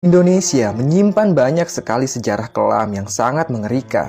Indonesia menyimpan banyak sekali sejarah kelam yang sangat mengerikan.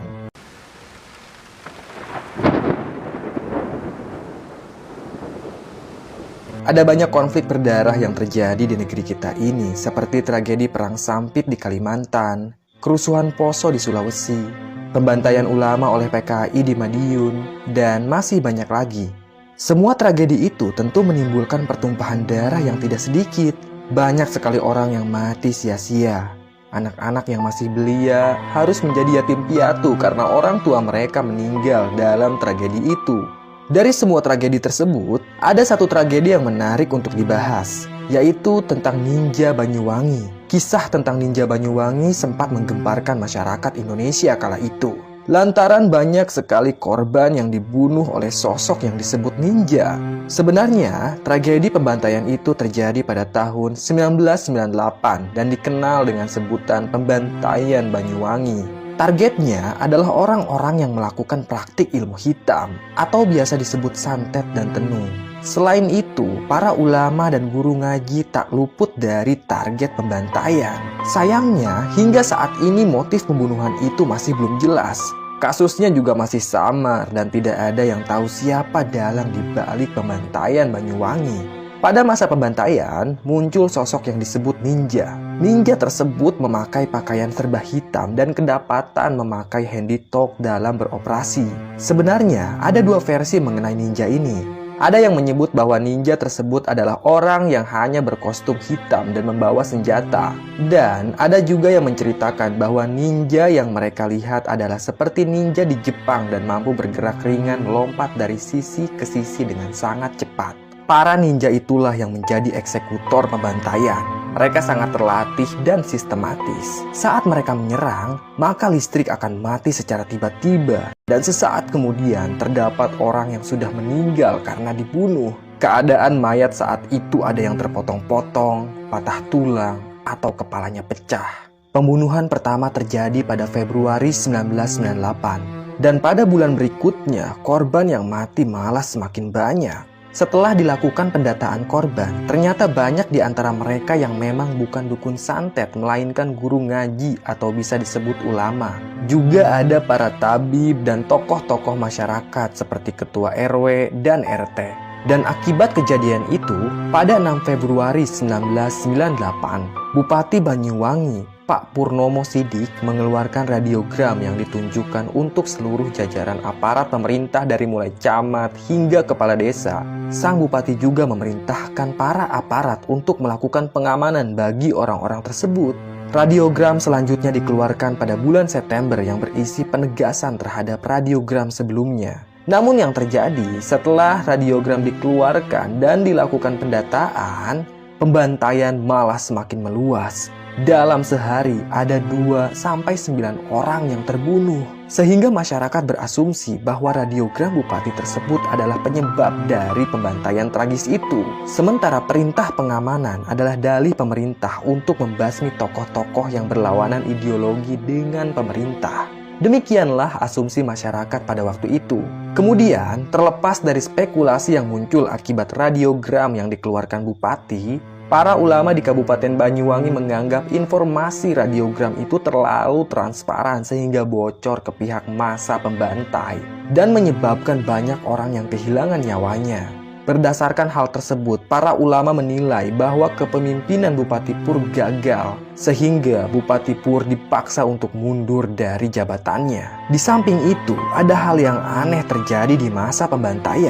Ada banyak konflik berdarah yang terjadi di negeri kita ini, seperti tragedi Perang Sampit di Kalimantan, kerusuhan Poso di Sulawesi, pembantaian ulama oleh PKI di Madiun, dan masih banyak lagi. Semua tragedi itu tentu menimbulkan pertumpahan darah yang tidak sedikit. Banyak sekali orang yang mati sia-sia. Anak-anak yang masih belia harus menjadi yatim piatu karena orang tua mereka meninggal dalam tragedi itu. Dari semua tragedi tersebut, ada satu tragedi yang menarik untuk dibahas, yaitu tentang Ninja Banyuwangi. Kisah tentang Ninja Banyuwangi sempat menggemparkan masyarakat Indonesia kala itu. Lantaran banyak sekali korban yang dibunuh oleh sosok yang disebut ninja. Sebenarnya, tragedi pembantaian itu terjadi pada tahun 1998 dan dikenal dengan sebutan pembantaian Banyuwangi. Targetnya adalah orang-orang yang melakukan praktik ilmu hitam atau biasa disebut santet dan tenung. Selain itu, para ulama dan guru ngaji tak luput dari target pembantaian. Sayangnya, hingga saat ini motif pembunuhan itu masih belum jelas. Kasusnya juga masih samar dan tidak ada yang tahu siapa dalang di balik pembantaian Banyuwangi. Pada masa pembantaian, muncul sosok yang disebut ninja. Ninja tersebut memakai pakaian serba hitam dan kedapatan memakai handy-talk dalam beroperasi. Sebenarnya, ada dua versi mengenai ninja ini. Ada yang menyebut bahwa ninja tersebut adalah orang yang hanya berkostum hitam dan membawa senjata. Dan ada juga yang menceritakan bahwa ninja yang mereka lihat adalah seperti ninja di Jepang dan mampu bergerak ringan melompat dari sisi ke sisi dengan sangat cepat. Para ninja itulah yang menjadi eksekutor pembantaian. Mereka sangat terlatih dan sistematis. Saat mereka menyerang, maka listrik akan mati secara tiba-tiba. Dan sesaat kemudian terdapat orang yang sudah meninggal karena dibunuh. Keadaan mayat saat itu ada yang terpotong-potong, patah tulang, atau kepalanya pecah. Pembunuhan pertama terjadi pada Februari 1998. Dan pada bulan berikutnya, korban yang mati malah semakin banyak. Setelah dilakukan pendataan korban, ternyata banyak di antara mereka yang memang bukan dukun santet, melainkan guru ngaji atau bisa disebut ulama. Juga ada para tabib dan tokoh-tokoh masyarakat seperti ketua RW dan RT. Dan akibat kejadian itu, pada 6 Februari 1998, Bupati Banyuwangi, Pak Purnomo Sidik mengeluarkan radiogram yang ditunjukkan untuk seluruh jajaran aparat pemerintah dari mulai camat hingga kepala desa. Sang bupati juga memerintahkan para aparat untuk melakukan pengamanan bagi orang-orang tersebut. Radiogram selanjutnya dikeluarkan pada bulan September yang berisi penegasan terhadap radiogram sebelumnya. Namun yang terjadi setelah radiogram dikeluarkan dan dilakukan pendataan, pembantaian malah semakin meluas. Dalam sehari ada 2-9 orang yang terbunuh. Sehingga masyarakat berasumsi bahwa radiogram bupati tersebut adalah penyebab dari pembantaian tragis itu. Sementara perintah pengamanan adalah dalih pemerintah untuk membasmi tokoh-tokoh yang berlawanan ideologi dengan pemerintah. Demikianlah asumsi masyarakat pada waktu itu. Kemudian, terlepas dari spekulasi yang muncul akibat radiogram yang dikeluarkan bupati, para ulama di Kabupaten Banyuwangi menganggap informasi radiogram itu terlalu transparan sehingga bocor ke pihak massa pembantai dan menyebabkan banyak orang yang kehilangan nyawanya. Berdasarkan hal tersebut, para ulama menilai bahwa kepemimpinan Bupati Pur gagal, sehingga Bupati Pur dipaksa untuk mundur dari jabatannya. Di samping itu, ada hal yang aneh terjadi di masa pembantaian,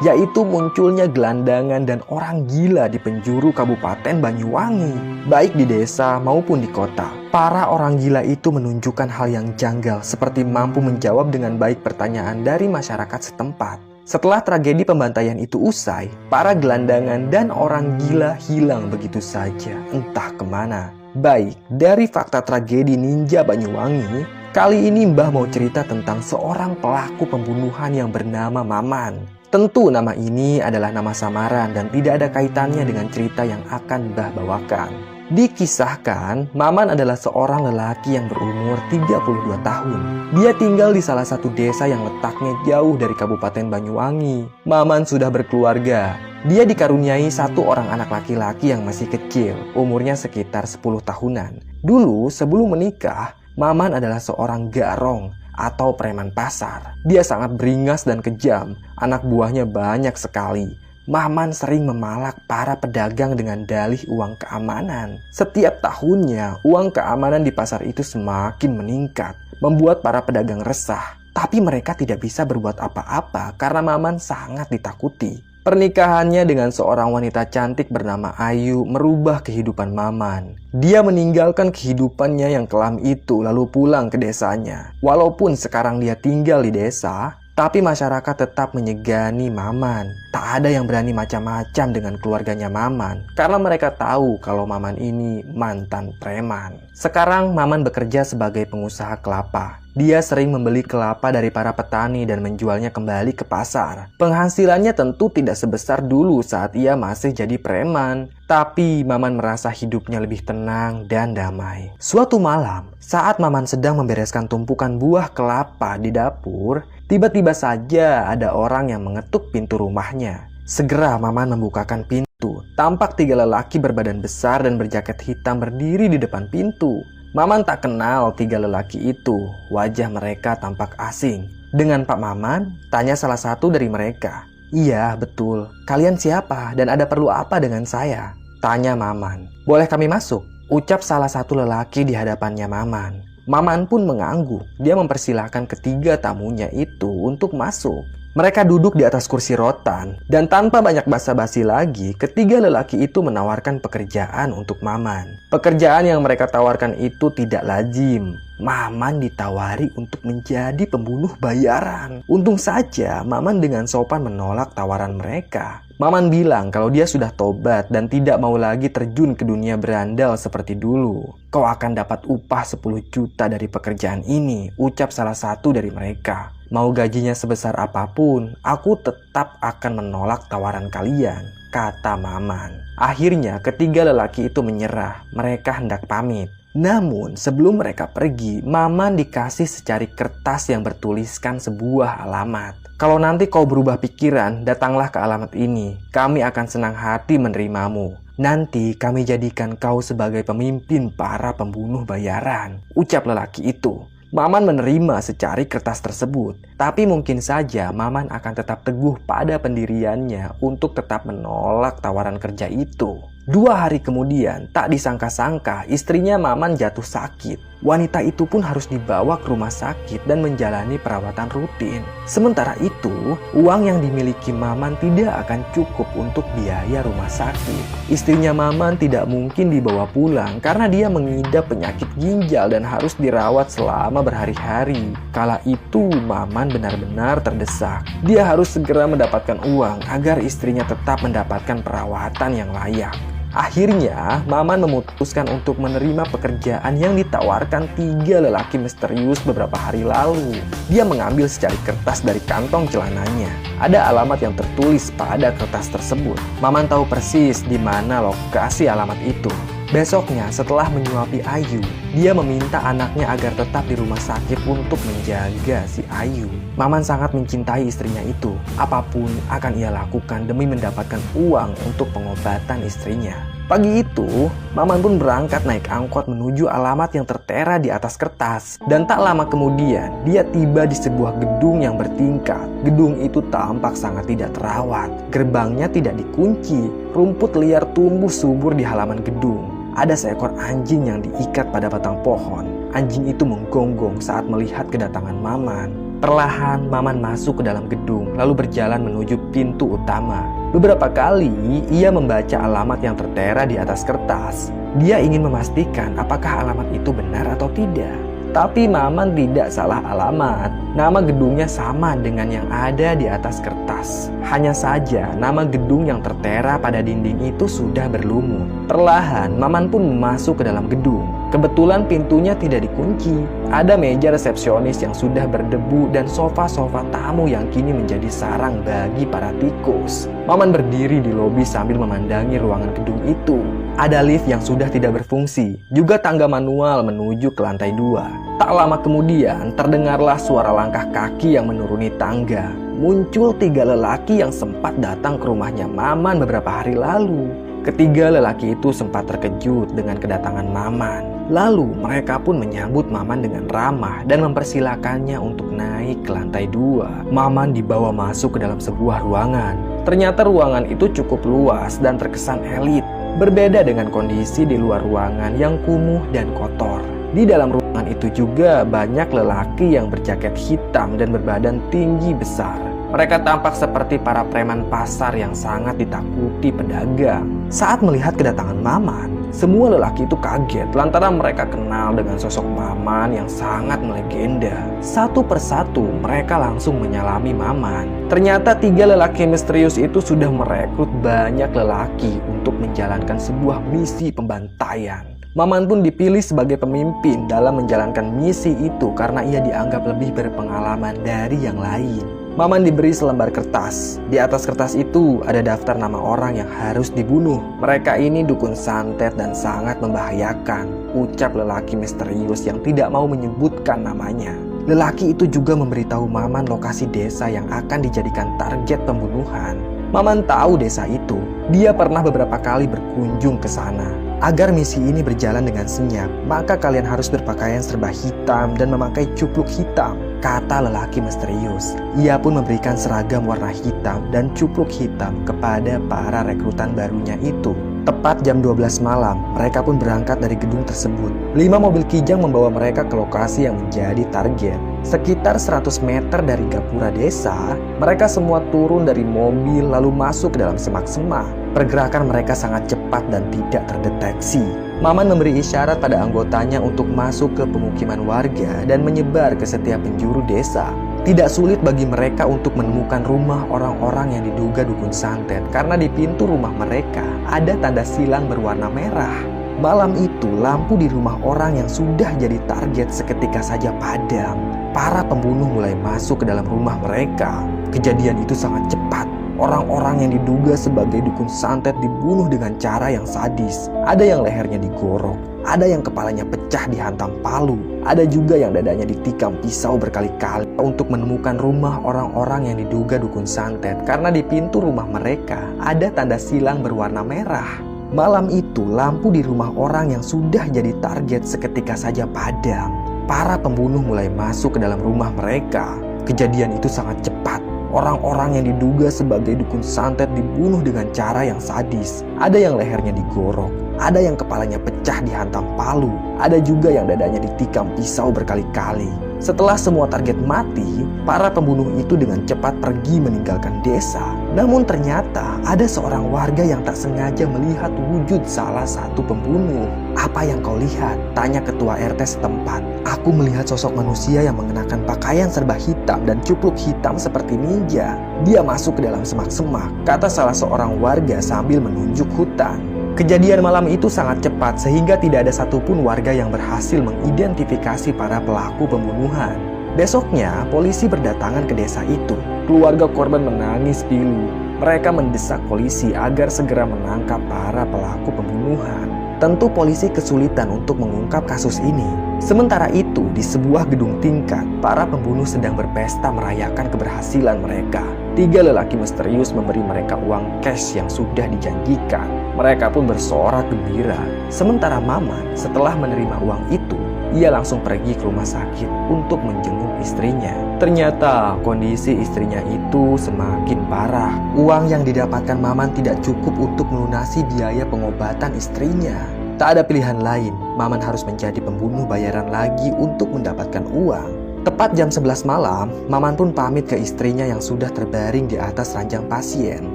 yaitu munculnya gelandangan dan orang gila di penjuru Kabupaten Banyuwangi, baik di desa maupun di kota. Para orang gila itu menunjukkan hal yang janggal, seperti mampu menjawab dengan baik pertanyaan dari masyarakat setempat. Setelah tragedi pembantaian itu usai, para gelandangan dan orang gila hilang begitu saja, entah kemana. Baik, dari fakta tragedi Ninja Banyuwangi, kali ini Mbah mau cerita tentang seorang pelaku pembunuhan yang bernama Maman. Tentu nama ini adalah nama samaran dan tidak ada kaitannya dengan cerita yang akan Mbah bawakan. Dikisahkan, Maman adalah seorang lelaki yang berumur 32 tahun. Dia tinggal di salah satu desa yang letaknya jauh dari Kabupaten Banyuwangi. Maman sudah berkeluarga. Dia dikaruniai satu orang anak laki-laki yang masih kecil, umurnya sekitar 10 tahunan. Dulu, sebelum menikah, Maman adalah seorang garong atau preman pasar. Dia sangat beringas dan kejam. Anak buahnya banyak sekali. Maman sering memalak para pedagang dengan dalih uang keamanan. Setiap tahunnya, uang keamanan di pasar itu semakin meningkat, membuat para pedagang resah. Tapi mereka tidak bisa berbuat apa-apa karena Maman sangat ditakuti. Pernikahannya dengan seorang wanita cantik bernama Ayu merubah kehidupan Maman. Dia meninggalkan kehidupannya yang kelam itu lalu pulang ke desanya. Walaupun sekarang dia tinggal di desa, tapi masyarakat tetap menyegani Maman. Tak ada yang berani macam-macam dengan keluarganya Maman karena mereka tahu kalau Maman ini mantan preman. Sekarang Maman bekerja sebagai pengusaha kelapa. Dia sering membeli kelapa dari para petani dan menjualnya kembali ke pasar. Penghasilannya tentu tidak sebesar dulu saat ia masih jadi preman. Tapi Maman merasa hidupnya lebih tenang dan damai. Suatu malam, saat Maman sedang membereskan tumpukan buah kelapa di dapur, tiba-tiba saja ada orang yang mengetuk pintu rumahnya. Segera Maman membukakan pintu. Tampak 3 lelaki berbadan besar dan berjaket hitam berdiri di depan pintu. Maman tak kenal 3 lelaki itu. Wajah mereka tampak asing. Dengan Pak Maman, tanya salah satu dari mereka. "Iya, betul. Kalian siapa dan ada perlu apa dengan saya?" tanya Maman. "Boleh kami masuk?" ucap salah satu lelaki di hadapannya Maman. Maman pun mengangguk. Dia mempersilahkan ketiga tamunya itu untuk masuk. Mereka duduk di atas kursi rotan, dan tanpa banyak basa-basi lagi, ketiga lelaki itu menawarkan pekerjaan untuk Maman. Pekerjaan yang mereka tawarkan itu tidak lazim. Maman ditawari untuk menjadi pembunuh bayaran. Untung saja Maman dengan sopan menolak tawaran mereka. Maman bilang kalau dia sudah tobat dan tidak mau lagi terjun ke dunia berandal seperti dulu. "Kau akan dapat upah 10 juta dari pekerjaan ini," ucap salah satu dari mereka. "Mau gajinya sebesar apapun, aku tetap akan menolak tawaran kalian," kata Maman. Akhirnya ketiga lelaki itu menyerah. Mereka hendak pamit. Namun sebelum mereka pergi, Maman dikasih secari kertas yang bertuliskan sebuah alamat. "Kalau nanti kau berubah pikiran, datanglah ke alamat ini. Kami akan senang hati menerimamu. Nanti kami jadikan kau sebagai pemimpin para pembunuh bayaran," ucap lelaki itu. Maman menerima secari kertas tersebut, tapi mungkin saja Maman akan tetap teguh pada pendiriannya untuk tetap menolak tawaran kerja itu. 2 hari kemudian, tak disangka-sangka istrinya Maman jatuh sakit. Wanita itu pun harus dibawa ke rumah sakit dan menjalani perawatan rutin. Sementara itu, uang yang dimiliki Maman tidak akan cukup untuk biaya rumah sakit. Istrinya Maman tidak mungkin dibawa pulang karena dia mengidap penyakit ginjal dan harus dirawat selama berhari-hari. Kala itu, Maman benar-benar terdesak. Dia harus segera mendapatkan uang agar istrinya tetap mendapatkan perawatan yang layak. Akhirnya, Maman memutuskan untuk menerima pekerjaan yang ditawarkan 3 lelaki misterius beberapa hari lalu. Dia mengambil secari kertas dari kantong celananya. Ada alamat yang tertulis pada kertas tersebut. Maman tahu persis di mana lokasi alamat itu. Besoknya, setelah menyuapi Ayu, dia meminta anaknya agar tetap di rumah sakit untuk menjaga si Ayu. Maman sangat mencintai istrinya itu. Apapun akan ia lakukan demi mendapatkan uang untuk pengobatan istrinya. Pagi itu, Maman pun berangkat naik angkot menuju alamat yang tertera di atas kertas. Dan tak lama kemudian, dia tiba di sebuah gedung yang bertingkat. Gedung itu tampak sangat tidak terawat. Gerbangnya tidak dikunci. Rumput liar tumbuh subur di halaman gedung. Ada seekor anjing yang diikat pada batang pohon. Anjing itu menggonggong saat melihat kedatangan Maman. Perlahan Maman masuk ke dalam gedung, lalu berjalan menuju pintu utama. Beberapa kali ia membaca alamat yang tertera di atas kertas. Dia ingin memastikan apakah alamat itu benar atau tidak. Tapi Maman tidak salah alamat. Nama gedungnya sama dengan yang ada di atas kertas. Hanya saja nama gedung yang tertera pada dinding itu sudah berlumut. Perlahan Maman pun masuk ke dalam gedung. Kebetulan pintunya tidak dikunci. Ada meja resepsionis yang sudah berdebu dan sofa-sofa tamu yang kini menjadi sarang bagi para tikus. Maman berdiri di lobi sambil memandangi ruangan gedung itu. Ada lift yang sudah tidak berfungsi, juga tangga manual menuju ke lantai 2. Tak lama kemudian, terdengarlah suara langkah kaki yang menuruni tangga. Muncul 3 lelaki yang sempat datang ke rumahnya Maman beberapa hari lalu. Ketiga lelaki itu sempat terkejut dengan kedatangan Maman. Lalu mereka pun menyambut Maman dengan ramah dan mempersilakannya untuk naik ke lantai 2. Maman dibawa masuk ke dalam sebuah ruangan. Ternyata ruangan itu cukup luas dan terkesan elit. Berbeda dengan kondisi di luar ruangan yang kumuh dan kotor. Di dalam ruangan itu juga banyak lelaki yang berjaket hitam dan berbadan tinggi besar. Mereka tampak seperti para preman pasar yang sangat ditakuti pedagang. Saat melihat kedatangan Maman, semua lelaki itu kaget lantaran mereka kenal dengan sosok Maman yang sangat melegenda. Satu persatu mereka langsung menyalami Maman. Ternyata 3 lelaki misterius itu sudah merekrut banyak lelaki untuk menjalankan sebuah misi pembantaian. Maman pun dipilih sebagai pemimpin dalam menjalankan misi itu karena ia dianggap lebih berpengalaman dari yang lain. Maman diberi selembar kertas. Di atas kertas itu ada daftar nama orang yang harus dibunuh. Mereka ini dukun santet dan sangat membahayakan, ucap lelaki misterius yang tidak mau menyebutkan namanya. Lelaki itu juga memberitahu Maman lokasi desa yang akan dijadikan target pembunuhan. Maman tahu desa itu. Dia pernah beberapa kali berkunjung ke sana. Agar misi ini berjalan dengan senyap, maka kalian harus berpakaian serba hitam dan memakai cupluk hitam, kata lelaki misterius. Ia pun memberikan seragam warna hitam dan cupluk hitam kepada para rekrutan barunya itu. Tepat jam 12 malam, mereka pun berangkat dari gedung tersebut. 5 mobil kijang membawa mereka ke lokasi yang menjadi target. Sekitar 100 meter dari gapura desa, mereka semua turun dari mobil lalu masuk ke dalam semak-semak. Pergerakan mereka sangat cepat dan tidak terdeteksi. Maman memberi isyarat pada anggotanya untuk masuk ke pemukiman warga dan menyebar ke setiap penjuru desa. Tidak sulit bagi mereka untuk menemukan rumah orang-orang yang diduga dukun santet karena di pintu rumah mereka ada tanda silang berwarna merah. Malam itu lampu di rumah orang yang sudah jadi target seketika saja padam. Para pembunuh mulai masuk ke dalam rumah mereka. Kejadian itu sangat cepat. Orang-orang yang diduga sebagai dukun santet dibunuh dengan cara yang sadis. Ada yang lehernya digorok, ada yang kepalanya pecah dihantam palu, ada juga yang dadanya ditikam pisau berkali-kali untuk menemukan rumah orang-orang yang diduga dukun santet karena di pintu rumah mereka ada tanda silang berwarna merah. Malam itu lampu di rumah orang yang sudah jadi target seketika saja padam. Para pembunuh mulai masuk ke dalam rumah mereka. Kejadian itu sangat cepat. Orang-orang yang diduga sebagai dukun santet dibunuh dengan cara yang sadis. Ada yang lehernya digorok, ada yang kepalanya pecah dihantam palu, ada juga yang dadanya ditikam pisau berkali-kali. Setelah semua target mati, para pembunuh itu dengan cepat pergi meninggalkan desa. Namun ternyata ada seorang warga yang tak sengaja melihat wujud salah satu pembunuh. "Apa yang kau lihat?" tanya ketua RT setempat. "Aku melihat sosok manusia yang mengenakan pakaian serba hitam dan cupluk hitam seperti ninja. Dia masuk ke dalam semak-semak," kata salah seorang warga sambil menunjuk hutan. Kejadian malam itu sangat cepat sehingga tidak ada satupun warga yang berhasil mengidentifikasi para pelaku pembunuhan. Besoknya, polisi berdatangan ke desa itu. Keluarga korban menangis pilu. Mereka mendesak polisi agar segera menangkap para pelaku pembunuhan. Tentu polisi kesulitan untuk mengungkap kasus ini. Sementara itu, di sebuah gedung tingkat, para pembunuh sedang berpesta merayakan keberhasilan mereka. 3 lelaki misterius memberi mereka uang cash yang sudah dijanjikan. Mereka pun bersorak gembira. Sementara Maman, setelah menerima uang itu, ia langsung pergi ke rumah sakit untuk menjenguk istrinya. Ternyata kondisi istrinya itu semakin parah. Uang yang didapatkan Maman tidak cukup untuk melunasi biaya pengobatan istrinya. Tak ada pilihan lain, Maman harus menjadi pembunuh bayaran lagi untuk mendapatkan uang. Tepat jam 11 malam, Maman pun pamit ke istrinya yang sudah terbaring di atas ranjang pasien.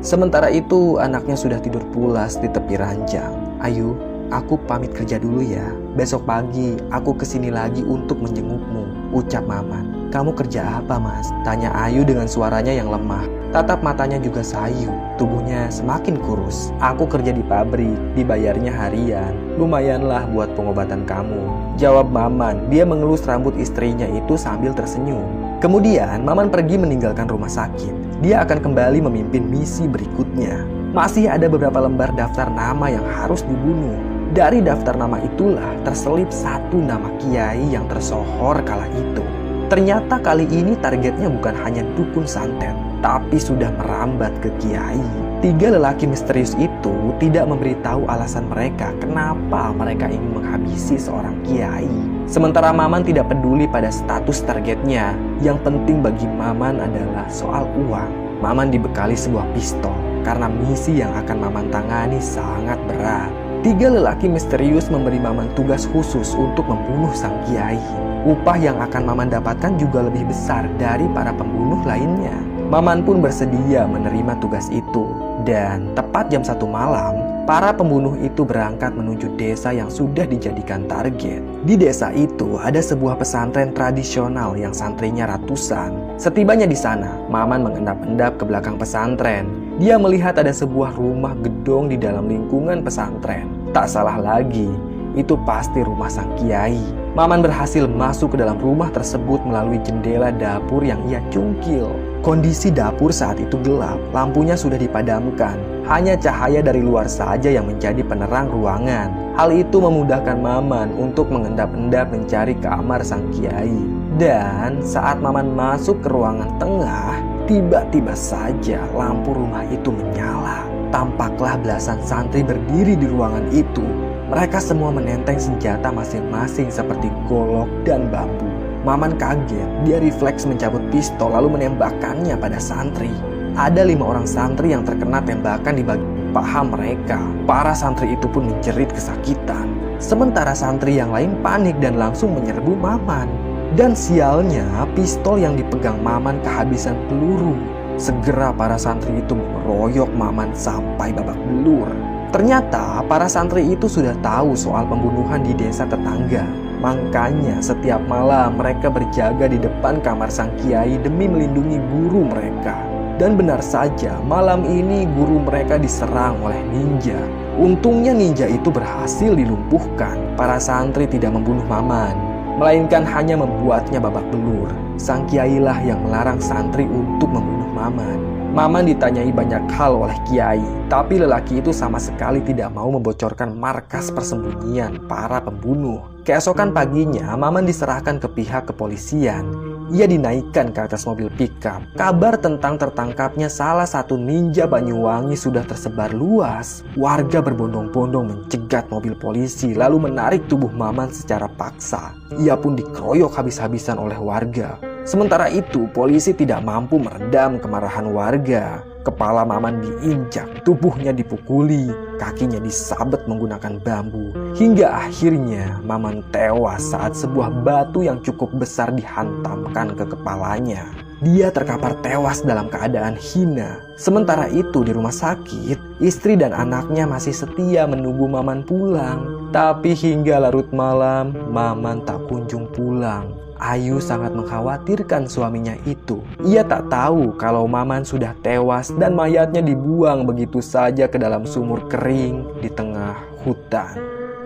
Sementara itu, anaknya sudah tidur pulas di tepi ranjang. "Ayu, aku pamit kerja dulu ya. Besok pagi aku kesini lagi untuk menjengukmu," ucap Maman. "Kamu kerja apa, Mas?" tanya Ayu dengan suaranya yang lemah. Tatap matanya juga sayu, tubuhnya semakin kurus. "Aku kerja di pabrik, dibayarnya harian. Lumayanlah buat pengobatan kamu," jawab Maman. Dia mengelus rambut istrinya itu sambil tersenyum. Kemudian Maman pergi meninggalkan rumah sakit. Dia akan kembali memimpin misi berikutnya. Masih ada beberapa lembar daftar nama yang harus dibunuh. Dari daftar nama itulah terselip satu nama kiai yang tersohor kala itu. Ternyata kali ini targetnya bukan hanya dukun santet, tapi sudah merambat ke kiai. 3 lelaki misterius itu tidak memberitahu alasan mereka kenapa mereka ingin menghabisi seorang kiai. Sementara Maman tidak peduli pada status targetnya. Yang penting bagi Maman adalah soal uang. Maman dibekali sebuah pistol karena misi yang akan Maman tangani sangat berat. 3 lelaki misterius memberi Maman tugas khusus untuk membunuh sang kiai. Upah yang akan Maman dapatkan juga lebih besar dari para pembunuh lainnya. Maman pun bersedia menerima tugas itu. Dan tepat jam 1 malam, para pembunuh itu berangkat menuju desa yang sudah dijadikan target. Di desa itu ada sebuah pesantren tradisional yang santrinya ratusan. Setibanya di sana, Maman mengendap-endap ke belakang pesantren. Dia melihat ada sebuah rumah gedong di dalam lingkungan pesantren. Tak salah lagi, itu pasti rumah sang kiai. Maman berhasil masuk ke dalam rumah tersebut melalui jendela dapur yang ia cungkil. Kondisi dapur saat itu gelap, lampunya sudah dipadamkan. Hanya cahaya dari luar saja yang menjadi penerang ruangan. Hal itu memudahkan Maman untuk mengendap-endap mencari kamar sang kiai. Dan saat Maman masuk ke ruangan tengah, tiba-tiba saja lampu rumah itu menyala. Tampaklah belasan santri berdiri di ruangan itu. Mereka semua menenteng senjata masing-masing seperti golok dan bambu. Maman kaget, dia refleks mencabut pistol lalu menembakkannya pada santri. Ada 5 orang santri yang terkena tembakan di bagian paha mereka. Para santri itu pun menjerit kesakitan. Sementara santri yang lain panik dan langsung menyerbu Maman. Dan sialnya, pistol yang dipegang Maman kehabisan peluru. Segera para santri itu mengeroyok Maman sampai babak belur. Ternyata para santri itu sudah tahu soal pembunuhan di desa tetangga. Makanya setiap malam mereka berjaga di depan kamar sang kiai demi melindungi guru mereka. Dan benar saja, malam ini guru mereka diserang oleh ninja. Untungnya ninja itu berhasil dilumpuhkan. Para santri tidak membunuh Maman, melainkan hanya membuatnya babak belur. Sang kiailah yang melarang santri untuk membunuh Maman. Maman ditanyai banyak hal oleh kiai, tapi lelaki itu sama sekali tidak mau membocorkan markas persembunyian para pembunuh. Keesokan paginya, Maman diserahkan ke pihak kepolisian. Ia dinaikkan ke atas mobil pickup. Kabar tentang tertangkapnya salah satu ninja Banyuwangi sudah tersebar luas. Warga berbondong-bondong mencegat mobil polisi lalu menarik tubuh Maman secara paksa. Ia pun dikeroyok habis-habisan oleh warga. Sementara itu, polisi tidak mampu meredam kemarahan warga. Kepala Maman diinjak, tubuhnya dipukuli, kakinya disabet menggunakan bambu. Hingga akhirnya Maman tewas saat sebuah batu yang cukup besar dihantamkan ke kepalanya. Dia terkapar tewas dalam keadaan hina. Sementara itu di rumah sakit, istri dan anaknya masih setia menunggu Maman pulang. Tapi hingga larut malam, Maman tak kunjung pulang. Ayu sangat mengkhawatirkan suaminya itu. Ia tak tahu kalau Maman sudah tewas dan mayatnya dibuang begitu saja ke dalam sumur kering di tengah hutan.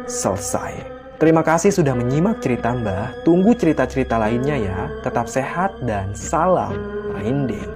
Selesai. Terima kasih sudah menyimak cerita Mbah. Tunggu cerita-cerita lainnya ya. Tetap sehat dan salam merinding.